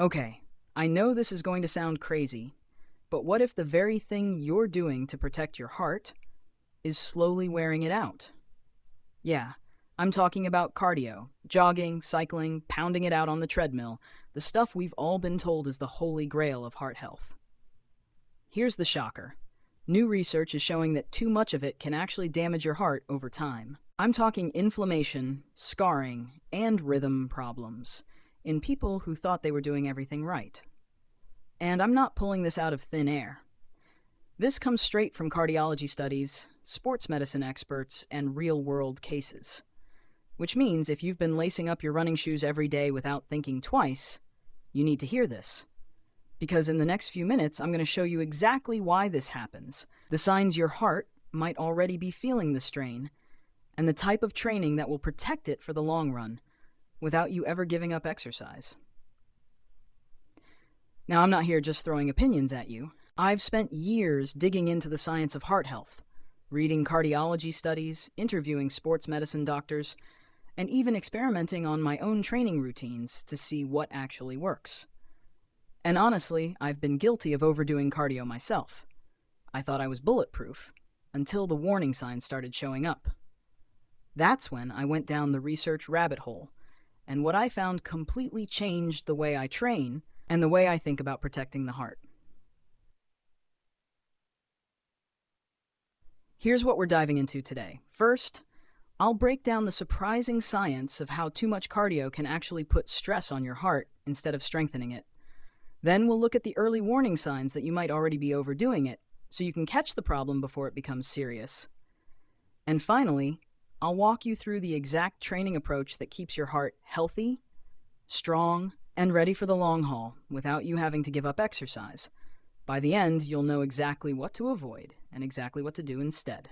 Okay, I know this is going to sound crazy, but what if the very thing you're doing to protect your heart is slowly wearing it out? Yeah, I'm talking about cardio, jogging, cycling, pounding it out on the treadmill, the stuff we've all been told is the holy grail of heart health. Here's the shocker. New research is showing that too much of it can actually damage your heart over time. I'm talking inflammation, scarring, and rhythm problems in people who thought they were doing everything right. And I'm not pulling this out of thin air. This comes straight from cardiology studies, sports medicine experts, and real-world cases. Which means if you've been lacing up your running shoes every day without thinking twice, you need to hear this. Because in the next few minutes, I'm going to show you exactly why this happens, the signs your heart might already be feeling the strain, and the type of training that will protect it for the long run without you ever giving up exercise. Now, I'm not here just throwing opinions at you. I've spent years digging into the science of heart health, reading cardiology studies, interviewing sports medicine doctors, and even experimenting on my own training routines to see what actually works. And honestly, I've been guilty of overdoing cardio myself. I thought I was bulletproof, until the warning signs started showing up. That's when I went down the research rabbit hole, and what I found completely changed the way I train and the way I think about protecting the heart. Here's what we're diving into today. First, I'll break down the surprising science of how too much cardio can actually put stress on your heart instead of strengthening it. Then we'll look at the early warning signs that you might already be overdoing it, so you can catch the problem before it becomes serious. And finally, I'll walk you through the exact training approach that keeps your heart healthy, strong, and ready for the long haul without you having to give up exercise. By the end, you'll know exactly what to avoid and exactly what to do instead.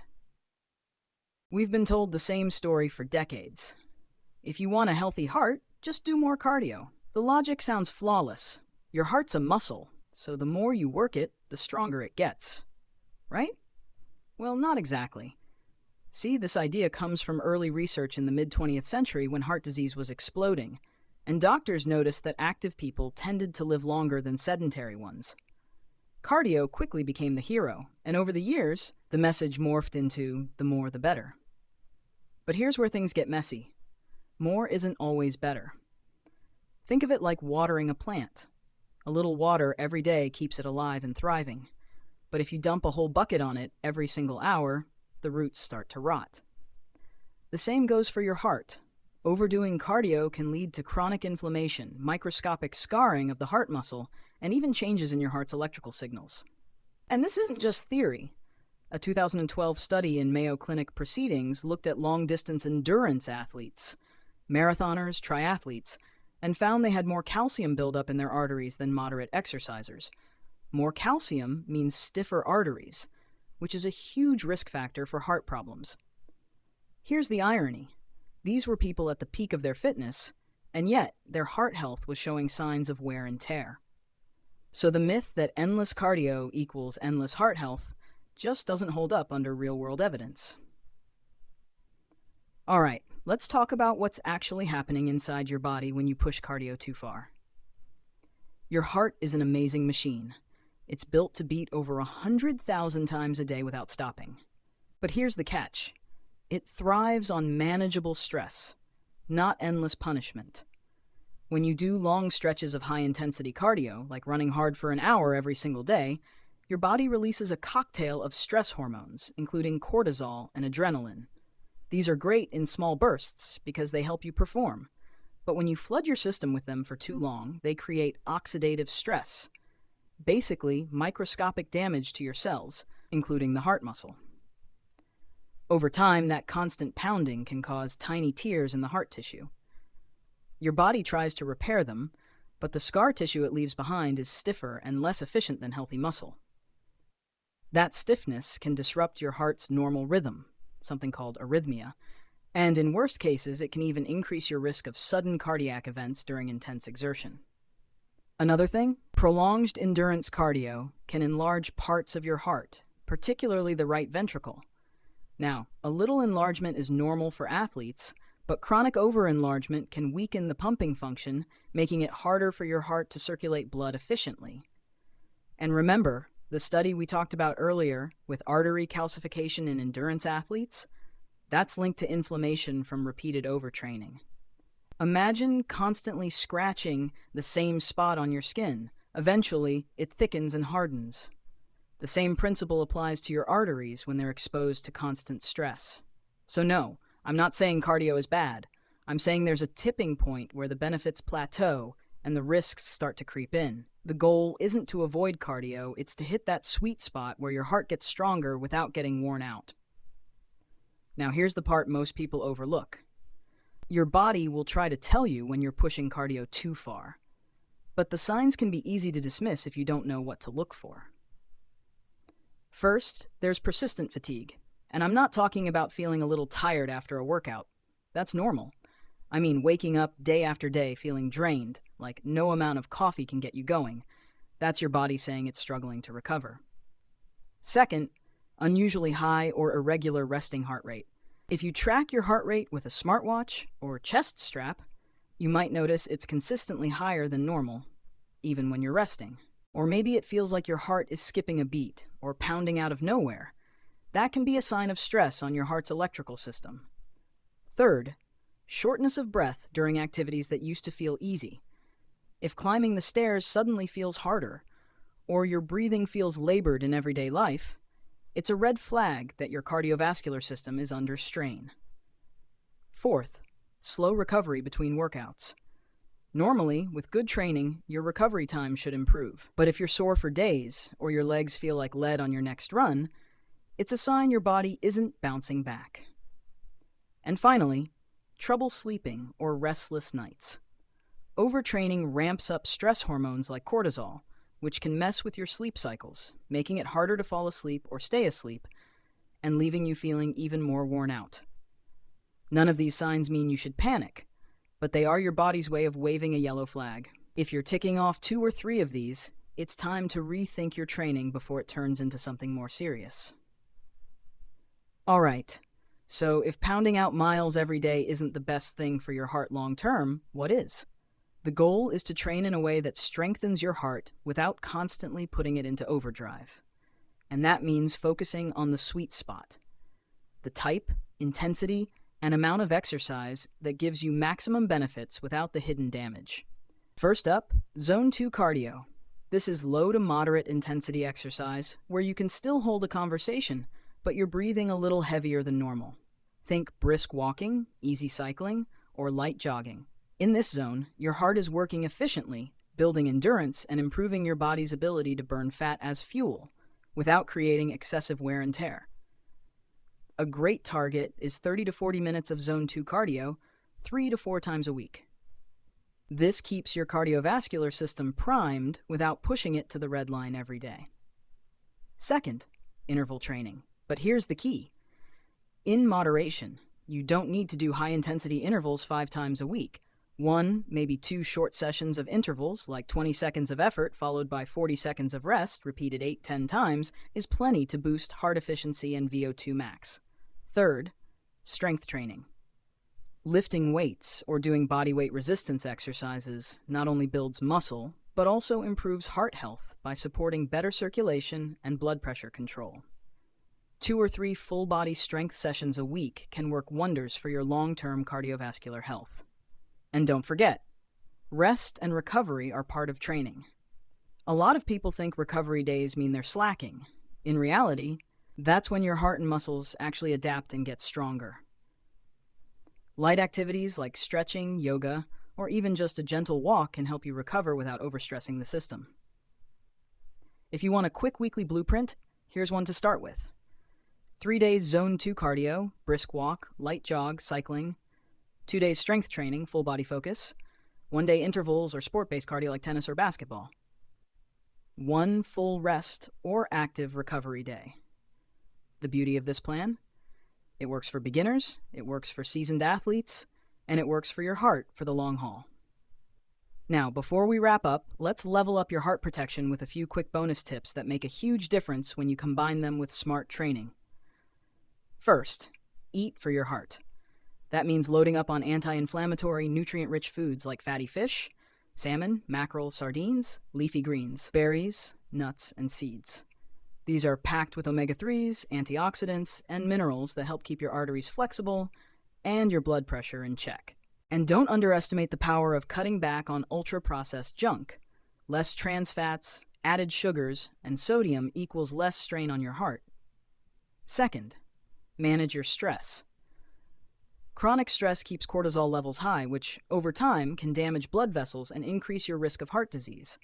We've been told the same story for decades. If you want a healthy heart, just do more cardio. The logic sounds flawless. Your heart's a muscle, so the more you work it, the stronger it gets. Right? Well, not exactly. See, this idea comes from early research in the mid-20th century when heart disease was exploding, and doctors noticed that active people tended to live longer than sedentary ones. Cardio quickly became the hero, and over the years, the message morphed into the more the better. But here's where things get messy. More isn't always better. Think of it like watering a plant. A little water every day keeps it alive and thriving. But if you dump a whole bucket on it every single hour, the roots start to rot. The same goes for your heart. Overdoing cardio can lead to chronic inflammation, microscopic scarring of the heart muscle, and even changes in your heart's electrical signals. And this isn't just theory. A 2012 study in Mayo Clinic Proceedings looked at long-distance endurance athletes, marathoners, triathletes, and found they had more calcium buildup in their arteries than moderate exercisers. More calcium means stiffer arteries, which is a huge risk factor for heart problems. Here's the irony. These were people at the peak of their fitness, and yet their heart health was showing signs of wear and tear. So the myth that endless cardio equals endless heart health just doesn't hold up under real-world evidence. All right, let's talk about what's actually happening inside your body when you push cardio too far. Your heart is an amazing machine. It's built to beat over 100,000 times a day without stopping. But here's the catch. It thrives on manageable stress, not endless punishment. When you do long stretches of high-intensity cardio, like running hard for an hour every single day, your body releases a cocktail of stress hormones, including cortisol and adrenaline. These are great in small bursts because they help you perform. But when you flood your system with them for too long, they create oxidative stress. Basically, microscopic damage to your cells, including the heart muscle. Over time, that constant pounding can cause tiny tears in the heart tissue. Your body tries to repair them, but the scar tissue it leaves behind is stiffer and less efficient than healthy muscle. That stiffness can disrupt your heart's normal rhythm, something called arrhythmia, and in worst cases, it can even increase your risk of sudden cardiac events during intense exertion. Another thing, prolonged endurance cardio can enlarge parts of your heart, particularly the right ventricle. Now, a little enlargement is normal for athletes, But chronic overenlargement can weaken the pumping function, making it harder for your heart to circulate blood efficiently. And remember, the study we talked about earlier with artery calcification in endurance athletes, that's linked to inflammation from repeated overtraining. Imagine constantly scratching the same spot on your skin. Eventually, it thickens and hardens. The same principle applies to your arteries when they're exposed to constant stress. So no, I'm not saying cardio is bad. I'm saying there's a tipping point where the benefits plateau and the risks start to creep in. The goal isn't to avoid cardio, it's to hit that sweet spot where your heart gets stronger without getting worn out. Now here's the part most people overlook. Your body will try to tell you when you're pushing cardio too far. But the signs can be easy to dismiss if you don't know what to look for. First, there's persistent fatigue. And I'm not talking about feeling a little tired after a workout. That's normal. I mean waking up day after day feeling drained, like no amount of coffee can get you going. That's your body saying it's struggling to recover. Second, unusually high or irregular resting heart rate. If you track your heart rate with a smartwatch or chest strap, you might notice it's consistently higher than normal, even when you're resting. Or maybe it feels like your heart is skipping a beat or pounding out of nowhere. That can be a sign of stress on your heart's electrical system. Third, shortness of breath during activities that used to feel easy. If climbing the stairs suddenly feels harder, or your breathing feels labored in everyday life, it's a red flag that your cardiovascular system is under strain. Fourth, slow recovery between workouts. Normally, with good training, your recovery time should improve. But if you're sore for days, or your legs feel like lead on your next run, it's a sign your body isn't bouncing back. And finally, trouble sleeping or restless nights. Overtraining ramps up stress hormones like cortisol, which can mess with your sleep cycles, making it harder to fall asleep or stay asleep, and leaving you feeling even more worn out. None of these signs mean you should panic, but they are your body's way of waving a yellow flag. If you're ticking off 2 or 3 of these, it's time to rethink your training before it turns into something more serious. All right, so if pounding out miles every day isn't the best thing for your heart long term, what is? The goal is to train in a way that strengthens your heart without constantly putting it into overdrive. And that means focusing on the sweet spot. The type, intensity, and amount of exercise that gives you maximum benefits without the hidden damage. First up, Zone 2 cardio. This is low to moderate intensity exercise where you can still hold a conversation, but you're breathing a little heavier than normal. Think brisk walking, easy cycling, or light jogging. In this zone, your heart is working efficiently, building endurance and improving your body's ability to burn fat as fuel without creating excessive wear and tear. A great target is 30 to 40 minutes of Zone 2 cardio, 3 to 4 times a week. This keeps your cardiovascular system primed without pushing it to the red line every day. Second, interval training. But here's the key. In moderation, you don't need to do high-intensity intervals 5 times a week. 1, maybe 2 short sessions of intervals, like 20 seconds of effort followed by 40 seconds of rest, repeated 8-10 times, is plenty to boost heart efficiency and VO2 max. Third, strength training. Lifting weights or doing bodyweight resistance exercises not only builds muscle, but also improves heart health by supporting better circulation and blood pressure control. 2 or 3 full-body strength sessions a week can work wonders for your long-term cardiovascular health. And don't forget, rest and recovery are part of training. A lot of people think recovery days mean they're slacking. In reality, that's when your heart and muscles actually adapt and get stronger. Light activities like stretching, yoga, or even just a gentle walk can help you recover without overstressing the system. If you want a quick weekly blueprint, here's one to start with. 3 days Zone 2 cardio, brisk walk, light jog, cycling. 2 days strength training, full body focus. 1 day intervals or sport-based cardio like tennis or basketball. 1 full rest or active recovery day. The beauty of this plan? It works for beginners, it works for seasoned athletes, and it works for your heart for the long haul. Now, before we wrap up, let's level up your heart protection with a few quick bonus tips that make a huge difference when you combine them with smart training. First, eat for your heart. That means loading up on anti-inflammatory, nutrient-rich foods like fatty fish, salmon, mackerel, sardines, leafy greens, berries, nuts, and seeds. These are packed with omega-3s, antioxidants, and minerals that help keep your arteries flexible and your blood pressure in check. And don't underestimate the power of cutting back on ultra-processed junk. Less trans fats, added sugars, and sodium equals less strain on your heart. Second, manage your stress. Chronic stress keeps cortisol levels high, which, over time, can damage blood vessels and increase your risk of heart disease.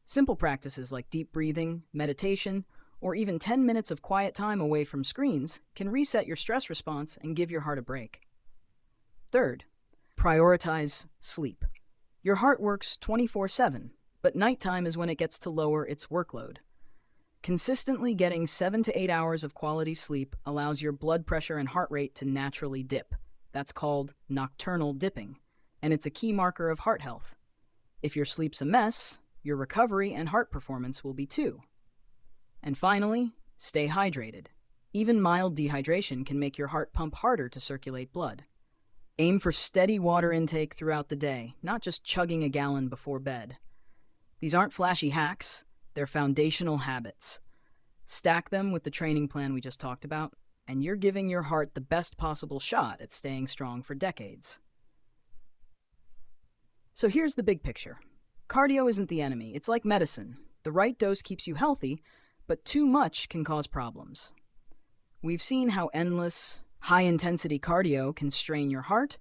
Simple practices like deep breathing, meditation, or even 10 minutes of quiet time away from screens can reset your stress response and give your heart a break. Third, prioritize sleep. Your heart works 24/7, but nighttime is when it gets to lower its workload. Consistently getting 7 to 8 hours of quality sleep allows your blood pressure and heart rate to naturally dip. That's called nocturnal dipping, and it's a key marker of heart health. If your sleep's a mess, your recovery and heart performance will be too. And finally, stay hydrated. Even mild dehydration can make your heart pump harder to circulate blood. Aim for steady water intake throughout the day, not just chugging a gallon before bed. These aren't flashy hacks, they're foundational habits. Stack them with the training plan we just talked about, and you're giving your heart the best possible shot at staying strong for decades. So here's the big picture. Cardio isn't the enemy, it's like medicine. The right dose keeps you healthy, but too much can cause problems. We've seen how endless, high-intensity cardio can strain your heart,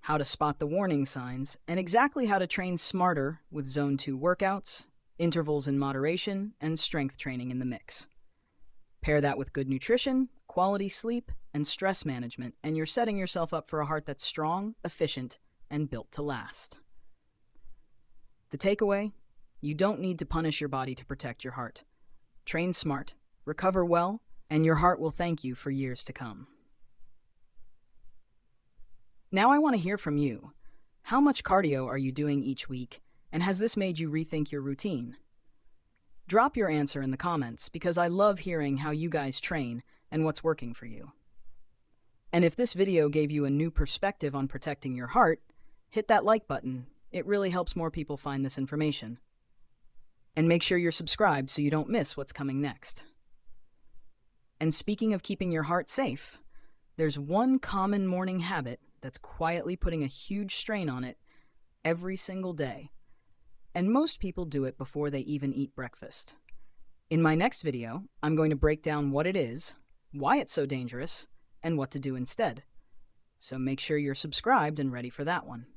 how to spot the warning signs, and exactly how to train smarter with Zone 2 workouts, intervals in moderation, and strength training in the mix. Pair that with good nutrition, quality sleep, and stress management, and you're setting yourself up for a heart that's strong, efficient, and built to last. The takeaway? You don't need to punish your body to protect your heart. Train smart, recover well, and your heart will thank you for years to come. Now I want to hear from you. How much cardio are you doing each week, and has this made you rethink your routine? Drop your answer in the comments because I love hearing how you guys train and what's working for you. And if this video gave you a new perspective on protecting your heart, hit that like button. It really helps more people find this information. And make sure you're subscribed so you don't miss what's coming next. And speaking of keeping your heart safe, there's one common morning habit that's quietly putting a huge strain on it every single day. And most people do it before they even eat breakfast. In my next video, I'm going to break down what it is, why it's so dangerous, and what to do instead. So make sure you're subscribed and ready for that one.